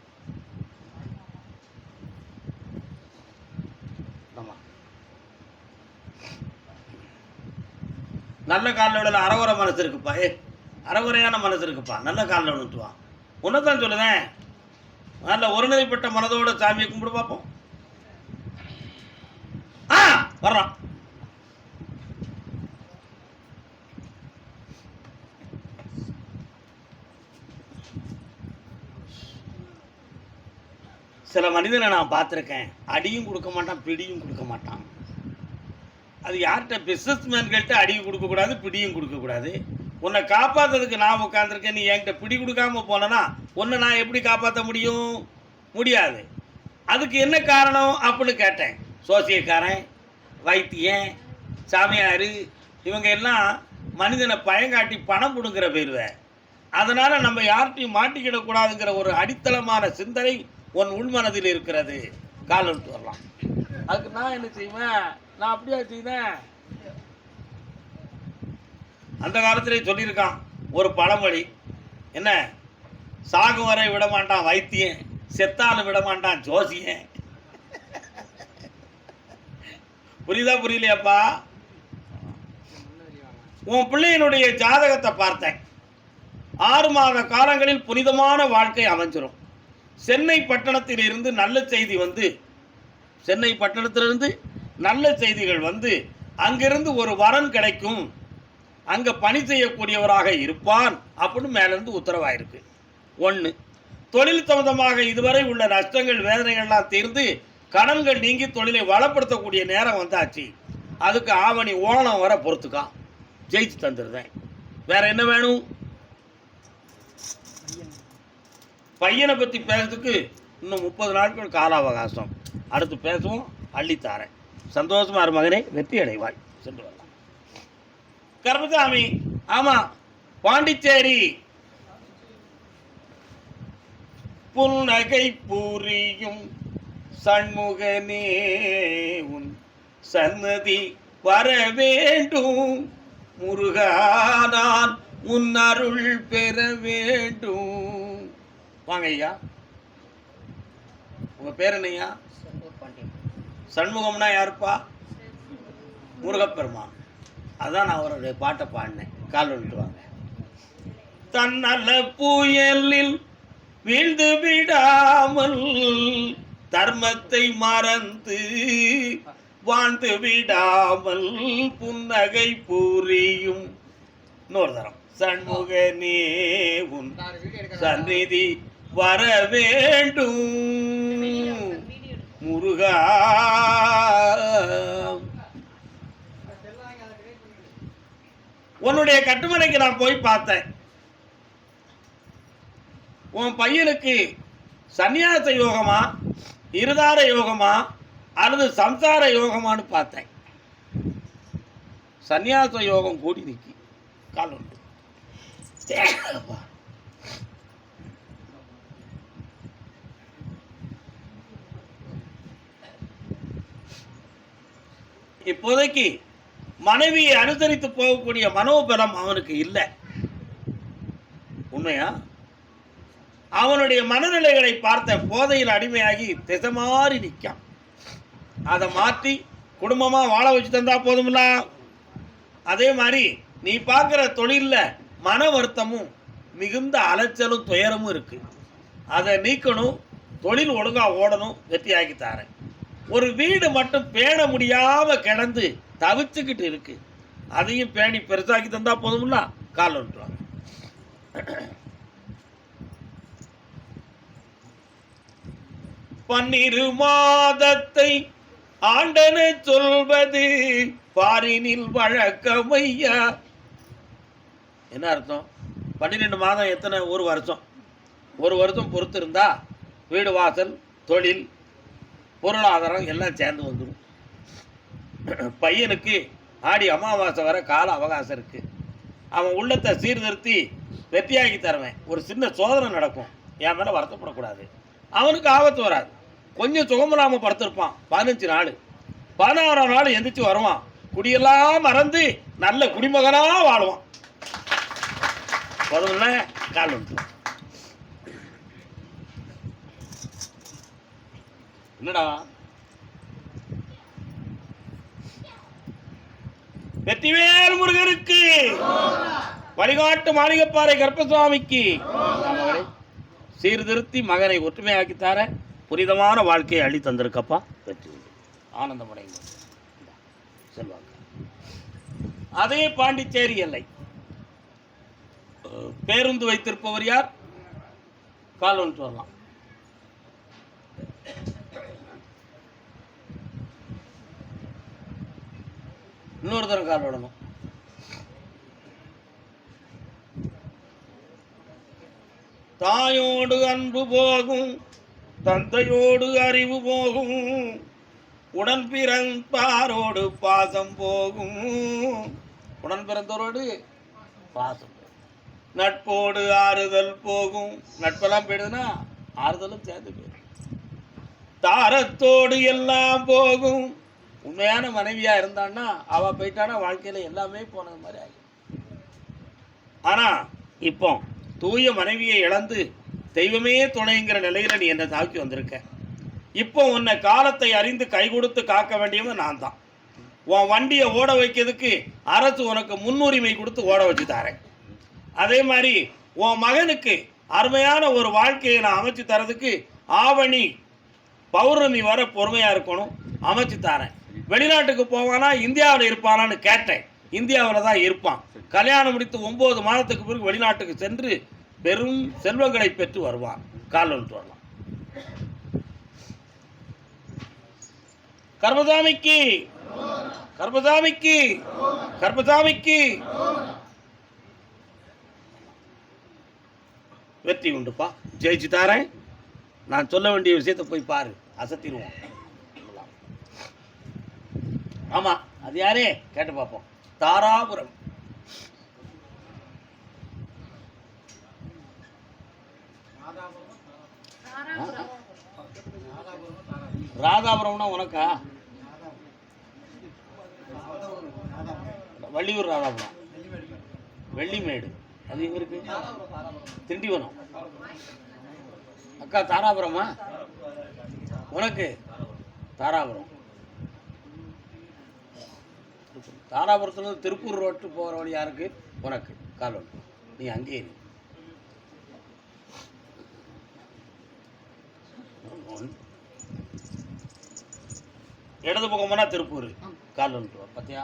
நல்ல காலில் விடல, அறகுறை மனசு இருக்குப்பா. அறகுறையான மனசு இருக்குப்பா, நல்ல காலில் விழுந்துட்டுவான். உன்னதான் சொல்லுதேன், நல்ல ஒருநிலைப்பட்ட மனதோட சாமியை கும்பிடு பார்ப்போம். வர்றான். சில மனிதனை நான் பார்த்துருக்கேன், அடியும் கொடுக்க மாட்டான், பிடியும் கொடுக்க மாட்டான். அது யார்கிட்ட? பிஸ்னஸ் மேன்கள்கிட்ட அடியும் கொடுக்கக்கூடாது, பிடியும் கொடுக்கக்கூடாது. உன்னை காப்பாற்றுறதுக்கு நான் உட்காந்துருக்கேன், நீ என்கிட்ட பிடி கொடுக்காம போனேன்னா உன்னை நான் எப்படி காப்பாற்ற முடியும்? முடியாது. அதுக்கு என்ன காரணம் அப்படின்னு கேட்டேன். சோசியக்காரன், வைத்தியன், சாமியார், இவங்க எல்லாம் மனிதனை பயங்காட்டி பணம் கொடுங்கிற போயிடுவேன். அதனால் நம்ம யார்கிட்டையும் மாட்டிக்கிடக்கூடாதுங்கிற ஒரு அடித்தளமான சிந்தனை உன் உள்மனதில் இருக்கிறது. கால் விட்டு வரலாம். அதுக்கு நான் என்ன செய்வேன்? நான் அப்படியா செய்தேன்? அந்த காலத்திலே சொல்லியிருக்கான் ஒரு பழமொழி. என்ன? சாகும் வரை விட மாட்டான் வைத்தியன், செத்தாலும் விட மாட்டான் ஜோசியன். புரியுதா புரியலையாப்பா? உன் பிள்ளையினுடைய ஜாதகத்தை பார்த்தேன். 6 மாத காலங்களில் புனிதமான வாழ்க்கை அமைஞ்சிரும். சென்னை பட்டணத்தில் இருந்து நல்ல செய்தி வந்து, சென்னை பட்டணத்திலிருந்து நல்ல செய்திகள் வந்து அங்கிருந்து ஒரு வரன் கிடைக்கும், அங்கே பணி செய்யக்கூடியவராக இருப்பான் அப்படின்னு மேலேருந்து உத்தரவாயிருக்கு. 1. தொழில் சம்பந்தமாக இதுவரை உள்ள நஷ்டங்கள் வேதனைகள்லாம் தீர்ந்து கடன்கள் நீங்கி தொழிலை வளப்படுத்தக்கூடிய நேரம் வந்தாச்சு. அதுக்கு ஆவணி ஓணம் வர பொறுத்துக்கா, ஜெயிச்சு தந்துடுறேன். வேற என்ன வேணும்? பையனை பற்றி பேசுறதுக்கு இன்னும் 30 நாட்கள் கால அவகாசம். அடுத்து பேசுவோம், அள்ளித்தாரேன். சந்தோஷமா இரு மகனே, வெற்றி அடைவாய். சென்று வரலாம். கருப்பசாமி, ஆமா, பாண்டிச்சேரி. புன்னகை புரியும் சண்முகனே, உன் சன்னதி வர வேண்டும். முருகா, நான் உன் அருள் பெற வேண்டும். வாங்க ஐயா, உங்க பேர் என்னையா? சண்முகம்னா யாருப்பா? முருகப்பெருமான். அதான் நான் அவருடைய பாட்டை பாடினேன். கால் விட்டு வாங்க. தன்னல புயலில் வீழ்ந்து விடாமல் தர்மத்தை மறந்து வாழ்ந்து விடாமல் புன்னகை புரியும். இன்னொரு தரம். சண்முகனே உன் சந்நிதி வர வேண்டும் முருகா. உன்னுடைய கட்டுமனைக்கு நான் போய் பார்த்தேன். உன் பையனுக்கு சந்நியாச யோகமா இருதார யோகமா அல்லது சம்சார யோகமானு பார்த்தேன். சந்நியாச யோகம் கூடி நிற்கி கால் உண்டு. இப்போதைக்கு மனைவியை அனுசரித்து போகக்கூடிய மனோபலம் அவனுக்கு இல்லை. உண்மையா? அவனுடைய மனநிலைகளை பார்த்த போதையில் அடிமையாகி திசை மாறி நிற்கான். அதை மாற்றி குடும்பமா வாழ வச்சு தந்தா போதும்ல. அதே மாதிரி நீ பார்க்குற தொழிலில் மன வருத்தமும் மிகுந்த அலைச்சலும் துயரமும் இருக்கு. அதை நீக்கணும். தொழில் ஒழுங்கா ஓடணும். வெற்றியாக்கி தாரேன். ஒரு வீடு மட்டும் பேண முடியாம கிடந்து தவிச்சுக்கிட்டு இருக்கு. அதையும் பேணி பெருசாக்கி தந்தா போதும்ல. கால் ஒன்றுவாங்க. பன்னிரு மாதத்தை ஆண்டன சொல்வது பாரினில் வழக்கமையா. என்ன அர்த்தம்? 12 மாதம் எத்தனை? ஒரு வருஷம். ஒரு வருஷம் பொறுத்து இருந்தா வீடு வாசல் தொழில் பொருளாதாரம் எல்லாம் சேர்ந்து வந்துடும். பையனுக்கு ஆடி அமாவாசை வர கால அவகாசம் இருக்கு. அவன் உள்ளத்தை சீர்திருத்தி வெற்றியாக்கி தருவேன். ஒரு சின்ன சோதனை நடக்கும். என் மேலே வருத்தப்படக்கூடாது. அவனுக்கு ஆபத்து வராது. கொஞ்சம் சுகமில்லாமல் படுத்திருப்பான் 15 நாள். 16ஆம் நாள் எந்திரிச்சு வருவான். குடியெல்லாம் மறந்து நல்ல குடிமகனா வாழுவான். போதும்ல. கால் உண்டு. என்னடா வெற்றிவேல் முருகனுக்கு, வழிகாட்டு மாளிகைப்பாறை கருப்பசாமிக்கு சீர்திருத்தி மகனை ஒற்றுமையாக்கித்தார புனிதமான வாழ்க்கையை அள்ளி தந்திருக்கப்பா. வெற்றி ஆனந்தமடைங்க செல்வாங்க. அதே பாண்டிச்சேரி எல்லை பேருந்து வைத்திருப்பவர் யார்? கால் ஒன்று வரலாம். இன்னொரு தரம் கால் விடணும். தாயோடு அன்பு போகும், தந்தையோடு அறிவு போகும், உடன் பிறந்தாரோடு பாசம் போகும். உடன் பிறந்தோரோடு பாசம், நட்போடு ஆறுதல் போகும். நட்பெல்லாம் போயிடுதுன்னா ஆறுதலும் சேர்ந்து போயிடும். தாரத்தோடு எல்லாம் போகும். உண்மையான மனைவியா இருந்தான்னா அவ போயிட்டானா வாழ்க்கையில எல்லாமே போனது மாதிரி ஆகும். ஆனா இப்போ தூய மனைவியை இழந்து தெய்வமே துணைங்கிற நிலையில நீ என்னை தாக்கி வந்திருக்க. இப்போ உன்னை காலத்தை அறிந்து கை கொடுத்து காக்க வேண்டியவன் நான் தான். உன் வண்டியை ஓட வைக்கிறதுக்கு அரசு உனக்கு முன்னுரிமை கொடுத்து ஓட வச்சு தாரேன். அதே மாதிரி உன் மகனுக்கு அருமையான ஒரு வாழ்க்கையை நான் அமைச்சு தரதுக்கு ஆவணி பௌர்ணமி வர பொறுமையா இருக்கணும், அமைச்சு தரேன். வெளிநாட்டுக்கு போவானா இந்தியாவில் இருப்பானான்னு கேட்டேன். இந்தியாவில் தான் இருப்பான். கல்யாணம் முடித்து 9 மாதத்துக்கு பிறகு வெளிநாட்டுக்கு சென்று பெரும் செல்வங்களை பெற்று வருவான். கால் ஒன்று வரலாம். கர்மசாமிக்கு, கர்மசாமிக்கு, கர்மசாமிக்கு வெற்றி உண்டுப்பா. ஜெயிச்சு தாரேன். நான் சொல்ல வேண்டிய விஷயத்தை போய் பாரு, அசத்திடுவோம். ஆமா, அது யாரே கேட்டு பார்ப்போம். தாராபுரம். ராதாபுரம்னா உனக்கா? வள்ளியூர் ராதாபுரம், வெள்ளிமேடு அது எங்க இருக்கு? திண்டிவனம். அக்கா தாராபுரமா? உனக்கு தாராபுரம். தாராபுரத்துல திருப்பூர் ரோட்டு போகிற வழி யாருக்கு? உனக்கு. கால் ஒன்று. நீ அங்கேயே இடது பக்கம் போனால் திருப்பூர் கால் வந்துட்டு வா. பார்த்தியா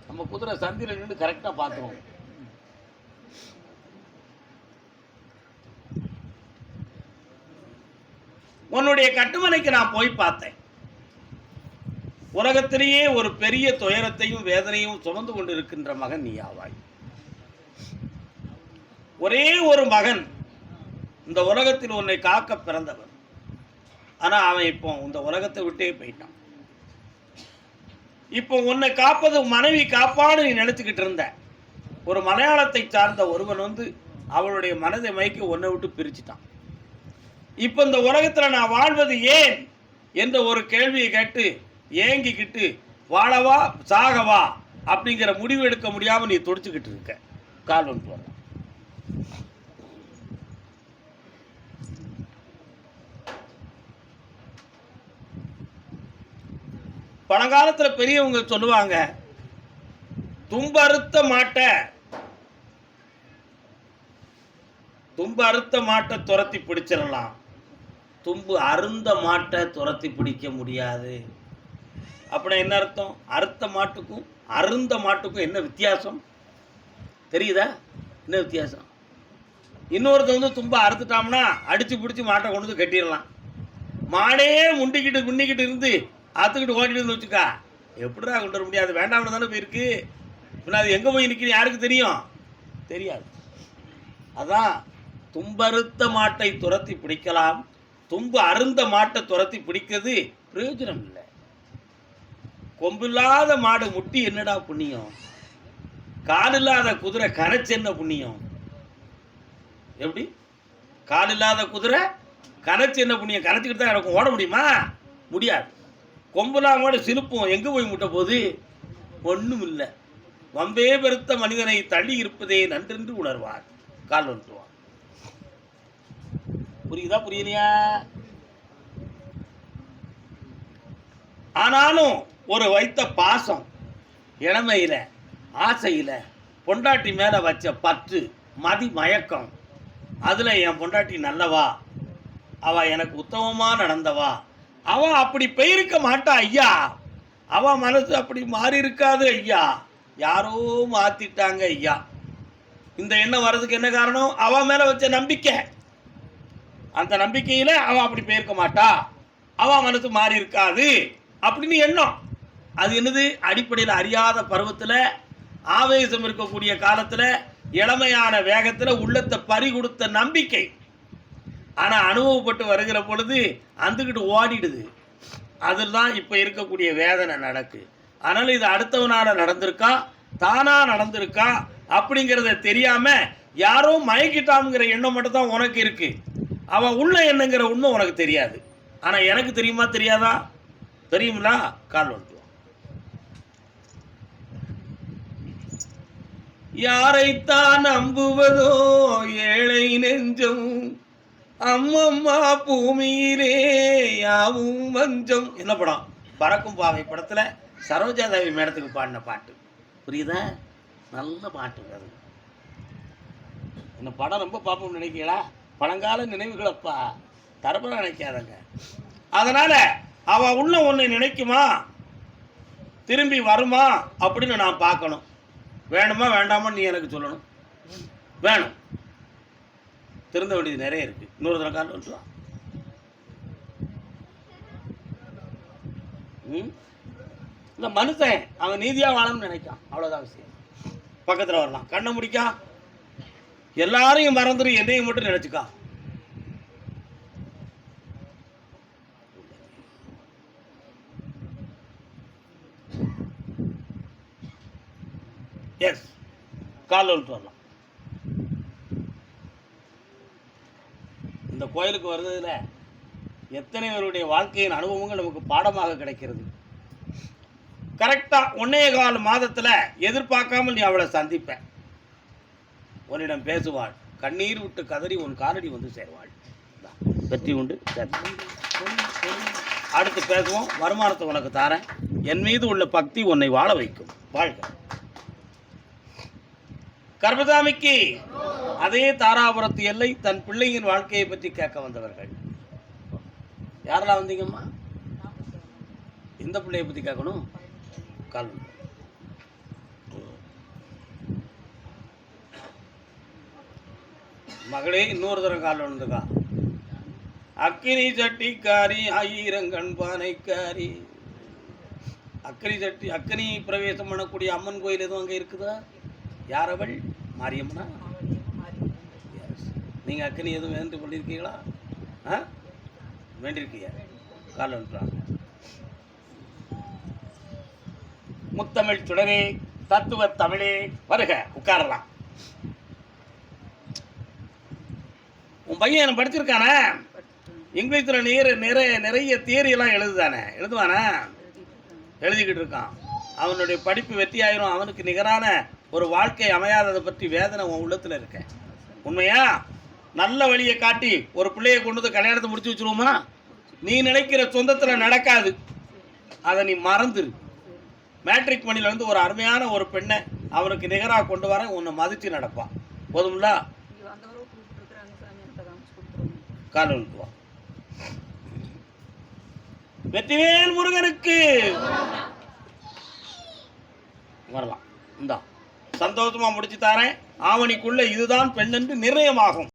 நம்ம குதிரை சந்தியில் நின்று கரெக்டாக பார்த்துருவோம். உன்னுடைய கட்டுமனைக்கு நான் போய் பார்த்தேன். உலகத்திலேயே ஒரு பெரிய துயரத்தையும் வேதனையும் சுமந்து கொண்டு இருக்கின்ற மகன் நீ ஆவாய். ஒரே ஒரு மகன் இந்த உலகத்தில் உன்னை காக்க பிறந்தவன். ஆனா அவன் இப்போ இந்த உலகத்தை விட்டே போயிட்டான். இப்போ உன்னை காப்பது மனைவி காப்பான்னு நீ நினைச்சுக்கிட்டு இருந்த ஒரு மலையாளத்தை சார்ந்த ஒருவன் வந்து அவளுடைய மனதை மயக்கி உன்னை விட்டு பிரிச்சுட்டான். இப்போ இந்த உலகத்தில் நான் வாழ்வது ஏன் என்ற ஒரு கேள்வியை கேட்டு ஏங்கிக்கிட்டு வாழவா சாகவா அப்படிங்கிற முடிவு எடுக்க முடியாமல் நீ துடிச்சுக்கிட்டு இருக்க. கால் ஒன்று வர பழங்காலத்தில் பெரியவங்க சொல்லுவாங்க, தும்பறுத்த மாட்டை துரத்தி பிடிச்சிடலாம், தும்பு அருந்த மாட்டை துரத்தி பிடிக்க முடியாது. அப்படின்னா என்ன அர்த்தம்? அறுத்த மாட்டுக்கும் அருந்த மாட்டுக்கும் என்ன வித்தியாசம் தெரியுதா? என்ன வித்தியாசம்? இன்னொருத்த வந்து தும்பை அறுத்துட்டோம்னா அடிச்சு பிடிச்சி மாட்டை கொண்டு வந்து கட்டிடலாம். மாடே முன்னிக்கிட்டு இருந்து அத்துக்கிட்டு ஓட்டிட்டு வச்சுக்கா, எப்படிடா கொண்டு வர முடியாது? வேண்டாம்னு தானே போயிருக்கு. பின்ன அது எங்கே போய் நிற்கணும் யாருக்கு தெரியும்? தெரியாது. அதான் தும்பறுத்த மாட்டை துரத்தி பிடிக்கலாம், தும்பு அருந்த மாட்டை துரத்தி பிடிக்கிறது பிரயோஜனம் இல்லை. கொம்பில்லாத மாடு முட்டி என்னடா புண்ணியம், காலில்லாத குதிரை கரைச்சு என்ன புண்ணியம்? எப்படி? காலில்லாத குதிரை கரைச்சு என்ன புண்ணியம்? கரைச்சிக்கிட்டு தான் எனக்கு ஓட முடியுமா? முடியாது. கொம்புலா மாடு சிலுப்போம், எங்கே போய் முட்டை போகுது? ஒன்றும் இல்லை. வம்பே பெருத்த மனிதனை தள்ளி இருப்பதே நன்றென்று உணர்வார். கால் வந்துடுவான். புரியுதா புரியலையா? ஆனாலும் ஒரு வைத்த பாசம், இளமையில ஆசையில பொண்டாட்டி மேல வச்ச பற்று, மதி மயக்கம், அதுல என் பொண்டாட்டி நல்லவா, அவ எனக்கு உத்தமமா நடந்தவா, அவ அப்படி பெயிருக்க மாட்டா ஐயா, அவ மனசு அப்படி மாறி இருக்காது ஐயா, யாரோ மாத்திட்டாங்க ஐயா. இந்த எண்ணம் வர்றதுக்கு என்ன காரணம்? அவ மேல வச்ச நம்பிக்கை. அந்த நம்பிக்கையில அவ அப்படி பெயிருக்க மாட்டா, அவ மனசு மாறி இருக்காது அப்படின்னு எண்ணம். அது என்னது? அடிப்படையில் அறியாத பருவத்தில், ஆவேசம் இருக்கக்கூடிய காலத்தில், இளமையான வேகத்தில் உள்ளத்தை பறி கொடுத்த நம்பிக்கை. ஆனால் அனுபவப்பட்டு வருகிற பொழுது அந்துக்கிட்டு ஓடிடுது. அதில் தான் இப்போ இருக்கக்கூடிய வேதனை நடக்கு. அதனால் இது அடுத்தவனால் நடந்திருக்கா தானாக நடந்திருக்கா அப்படிங்கிறத தெரியாமல் யாரோ மயக்கிட்டாங்கிற எண்ணம் மட்டும் தான் உனக்கு இருக்குது. அவன் உள்ள என்னங்கிற உண்மை உனக்கு தெரியாது. ஆனால் எனக்கு தெரியுமா தெரியாதா? தெரியுங்களா? கால் வந்துடுவோம். யாரைத்தான் நம்புவதோ ஏழை நெஞ்சம், அம்மம்மா பூமியிலே யாவும் வஞ்சம். என்ன படம்? பறக்கும் பாவை படத்தில் சரோஜாதேவி மேடத்துக்கு பாடின பாட்டு. புரியுதா? நல்ல பாட்டு அது. இந்த படம் ரொம்ப பார்ப்போம்னு நினைக்கிறீங்களா? பழங்கால நினைவுகளப்பா, தரப்பட நினைக்காதங்க. அதனால அவ உள்ள ஒன்றை நினைக்குமா, திரும்பி வருமா அப்படின்னு நான் பார்க்கணும். வேணுமா வேண்டாமா நீ எனக்கு சொல்லணும். வேணும். திருந்த வேண்டியது நிறைய இருக்கு. இன்னொரு தடவை கால் வந்துடுவா. இந்த மனுஷன் அவன் நீதியாக வாழணும்னு நினைக்கான், அவ்வளோதான் விஷயம். பக்கத்தில் வரலாம், கண்ணை முடிக்கா, எல்லாரையும் மறந்துடும், என்னையும் மட்டும் நினைச்சுக்கா. எஸ், கால் வந்துட்டு வரலாம். இந்த கோயிலுக்கு வருவதில் எத்தனை பேருடைய வாழ்க்கையின் அனுபவங்கள் நமக்கு பாடமாக கிடைக்கிறது. கரெக்டாக 1.25 மாதத்தில் எதிர்பார்க்காமல் நீ அவளை சந்திப்ப, உன்னிடம் பேசுவாள், கண்ணீர் விட்டு கதறி உன் காலடி வந்து சேர்வாள். வெற்றி உண்டு. அடுத்து பேசுவோம். வருமானத்தை உனக்கு தாரேன், என் மீது உள்ள பக்தி உன்னை வாழ வைக்கும். வாழ்க. கர்மசாமிக்கு அதே தாராபுரத்து எல்லை தன் பிள்ளையின் வாழ்க்கையை பற்றி கேட்க வந்தவர்கள் யாரெல்லாம் வந்தீங்கம்மா? எந்த பிள்ளைய பற்றி கேட்கணும்? கால் மகளே, இன்னொரு தரம் கால் வந்துக்கா. அக்கினி சட்டிக்காரி ஆயிரங்கண் பானைக்காரி. அக்கினி பிரவேசம் பண்ணக்கூடிய அம்மன் கோயில் எதுவும் அங்கே இருக்குதா? யார் அவள்? மாரியம்மனா? நீங்கள் அக்கினி எதுவும் வேண்டு பண்ணியிருக்கீங்களா? வேண்டியிருக்கீங்க? கால் வந்துட்டாங்க. முத்தமிழ் சுடரே, தத்துவ தமிழே, வருக, உட்காரலாம். உன் பையன் படிச்சிருக்கானே? இங்கிலீஷில் நிறைய தியரியெல்லாம் எழுதுவானே? எழுதிக்கிட்டு இருக்கான். அவனுடைய படிப்பு வெற்றி ஆயிரும். அவனுக்கு நிகரான ஒரு வாழ்க்கை அமையாததை பற்றி வேதனை உன் உள்ளத்தில் இருக்க. உண்மையா? நல்ல வழியை காட்டி ஒரு பிள்ளையை கொண்டு வந்து கல்யாணத்தை முடிச்சு வச்சுருவோமா? நீ நினைக்கிற சொந்தத்தில் நடக்காது. அதை நீ மறந்துரு. மேட்ரிக் மணியில் வந்து ஒரு அருமையான ஒரு பெண்ணை அவனுக்கு நிகராக கொண்டு வர உன்னை மதித்து நடப்பான். போதும்ல? கால் வந்துட்டு வா. வெற்றிவேல் முருகனுக்கு வரலாம். இந்தா சந்தோஷமா முடிச்சு தாரேன். ஆவணிக்குள்ள இதுதான் பெண் என்று நிர்ணயமாகும்.